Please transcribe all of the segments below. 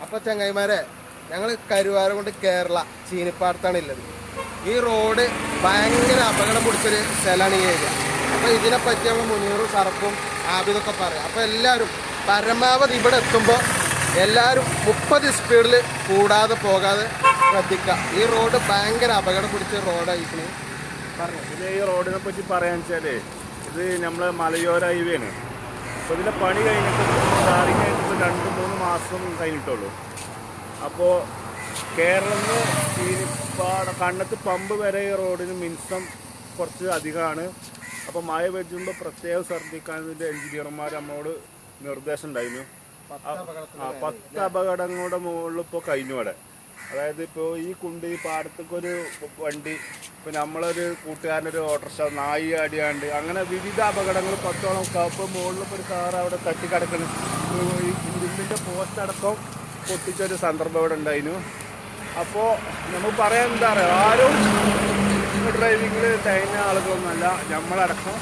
അപ്പോൾ ചങ്ങായിമാരെ, ഞങ്ങൾ കരുവാരകുണ്ട് കേരള ചീനിപ്പാടത്താണ് ഉള്ളത്. ഈ റോഡ് ഭയങ്കര അപകടം പിടിച്ചൊരു സ്ഥലമാണ് ഈ ഏരിയ. അപ്പോൾ ഇതിനെപ്പറ്റി നമ്മൾ മുനീറും സർഫും ആബിദൊക്കെ പറയാം. അപ്പോൾ എല്ലാവരും പരമാവധി ഇവിടെ എത്തുമ്പോൾ എല്ലാവരും 30 സ്പീഡിൽ കൂടാതെ പോകാതെ ശ്രദ്ധിക്കുക. ഈ റോഡ് ഭയങ്കര അപകടം പിടിച്ച റോഡായിരിക്കണം. പറഞ്ഞു പിന്നെ ഈ റോഡിനെ പറ്റി പറയാന്ന് വെച്ചാൽ ഇത് നമ്മളെ മലയോര ഹൈവേയാണ്. അപ്പോൾ ഇതിൻ്റെ പണി കഴിഞ്ഞിട്ട് ടാറിങ് കഴിഞ്ഞിട്ട് 2-3 മാസം കഴിഞ്ഞിട്ടുള്ളൂ. അപ്പോൾ കേരളത്തിൽ ചീനിപ്പാട കണ്ണത്ത് പമ്പ് വരെ ഈ റോഡിന് മിനിമം കുറച്ച് അധികമാണ്. അപ്പോൾ മഴ വെച്ചുമ്പോൾ പ്രത്യേകം ശ്രദ്ധിക്കാൻ ഇതിൻ്റെ എഞ്ചിനീയർമാർ നമ്മളോട് നിർദ്ദേശം ഉണ്ടായിരുന്നു. 10 അപകടങ്ങളുടെ മുകളിൽ ഇപ്പോൾ കഴിഞ്ഞു അവിടെ. അതായത് ഇപ്പോൾ ഈ കുണ്ട് ഈ പാടത്തേക്കൊരു വണ്ടി, ഇപ്പോൾ നമ്മളൊരു കൂട്ടുകാരനൊരു ഓട്ടോറിക്ഷ നായി അടിയാണ്ട് അങ്ങനെ വിവിധ അപകടങ്ങൾ 10ഓളം. ഇപ്പോൾ മുകളിലിപ്പോൾ ഒരു കാർ അവിടെ തട്ടിക്കിടക്കണം. ഈ ഇരുമ്പിൻ്റെ പോസ്റ്റ് അടക്കം പൊട്ടിച്ചൊരു സന്ദർഭം ഇവിടെ ഉണ്ടായിരുന്നു. അപ്പോൾ നമുക്ക് പറയാൻ എന്താ പറയുക, ആരും ഡ്രൈവിങ്ങിൽ തേഞ്ഞ ആളുകളൊന്നുമല്ല, നമ്മളടക്കം.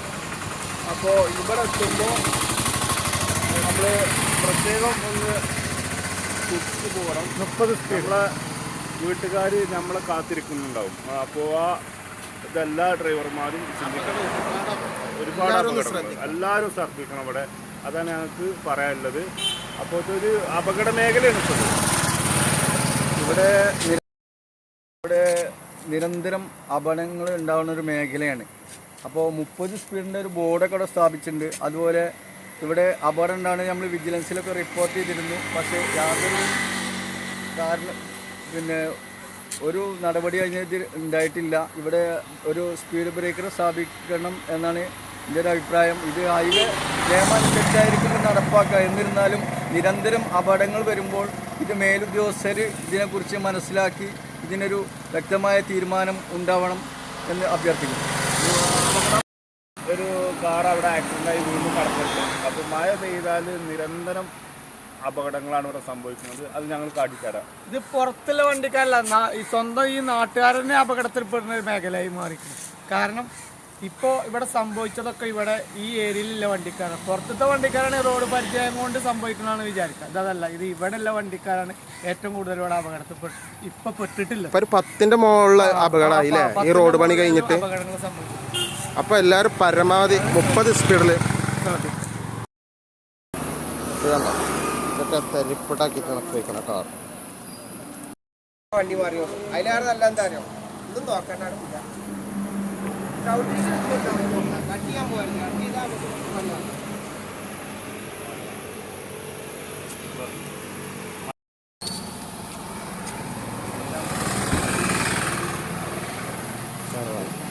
അപ്പോൾ ഇവിടെ എത്തുമ്പോൾ നമ്മൾ പ്രത്യേകം ഒന്ന് സൂക്ഷിച്ച് പോകണം. 30 സ്പീഡ് നമ്മളെ വീട്ടുകാർ നമ്മളെ കാത്തിരിക്കുന്നുണ്ടാവും. അപ്പോൾ ഇതെല്ലാ ഡ്രൈവർമാരും ചിന്തിക്കണം. ഒരുപാട് അപകടം എല്ലാവരും ശ്രദ്ധിക്കണം ഇവിടെ. അതാണ് ഞങ്ങൾക്ക് പറയാനുള്ളത്. അപ്പോൾ ഇതൊരു അപകട മേഖലയാണ് ഇവിടെ. നിരന്തരം അപകടങ്ങൾ ഉണ്ടാകുന്ന ഒരു മേഖലയാണ്. അപ്പോൾ 30 സ്പീഡിൻ്റെ ഒരു ബോർഡൊക്കെ ഇവിടെ സ്ഥാപിച്ചിട്ടുണ്ട്. അതുപോലെ ഇവിടെ അപകടം ഉണ്ടാകുന്നത് നമ്മൾ വിജിലൻസിലൊക്കെ റിപ്പോർട്ട് ചെയ്തിരുന്നു. പക്ഷേ യാതൊരു ഒരു നടപടി അതിനെതിരെ ഉണ്ടായിട്ടില്ല. ഇവിടെ ഒരു സ്പീഡ് ബ്രേക്കർ സ്ഥാപിക്കണം എന്നാണ് എൻ്റെ ഒരു അഭിപ്രായം. ഇത് ഹൈവേ നിയമമനുസരിച്ചായിരിക്കും നടപ്പാക്കുക. എന്നിരുന്നാലും നിരന്തരം അപകടങ്ങൾ വരുമ്പോൾ ഇത് മേലുദ്യോഗസ്ഥർ ഇതിനെക്കുറിച്ച് മനസ്സിലാക്കി ഇതിനൊരു വ്യക്തമായ തീരുമാനം ഉണ്ടാവണം എന്ന് അഭ്യർത്ഥിക്കുന്നു. ഒരു കാർ അവിടെ ആക്സിഡൻ്റായി വീണ്ടും കടന്നിട്ടുണ്ട്. അപ്പോൾ മഴ പെയ്താൽ നിരന്തരം അപകടങ്ങളാണ് ഇവിടെ സംഭവിക്കുന്നത്. അത് ഞങ്ങൾ കാട്ടിത്തരാം. ഇത് പുറത്തുള്ള വണ്ടിക്കാരല്ല, ഈ സ്വന്തം ഈ നാട്ടുകാരനെ അപകടത്തിൽപ്പെടുന്ന ഒരു മേഖലയായി മാറിക്കുന്നു. കാരണം ഇപ്പോൾ ഇവിടെ സംഭവിച്ചതൊക്കെ ഇവിടെ ഈ ഏരിയയിലുള്ള വണ്ടിക്കാരാണ്. പുറത്തത്തെ വണ്ടിക്കാരാണ് റോഡ് പരിചയം കൊണ്ട് സംഭവിക്കുന്നതാണ് വിചാരിക്കുക. അതല്ല, ഇത് ഇവിടെയുള്ള വണ്ടിക്കാരാണ് ഏറ്റവും കൂടുതൽ ഇവിടെ അപകടത്തിൽ ഇപ്പൊ പെട്ടിട്ടില്ല. 10ന്റെ മുകളിൽ അപകടമായില്ലേ ഈ റോഡ് പണി കഴിഞ്ഞിട്ട്. അപകടങ്ങൾ സംഭവിച്ചു. അപ്പോൾ എല്ലാവരും പരമാവധി 30 സ്പീഡിൽ ഇതൊക്കെ തെരിപ്പിട്ടാക്കി കണക്കുവയ്ക്കണം കാർ. വണ്ടി മാറിയോ അതിലേറെ നല്ല എന്താ അറിയോ, ഇതും നോക്കണ്ട കട്ട് ചെയ്യാൻ പോയാൽ കട്ട് ചെയ്താൽ നമുക്ക്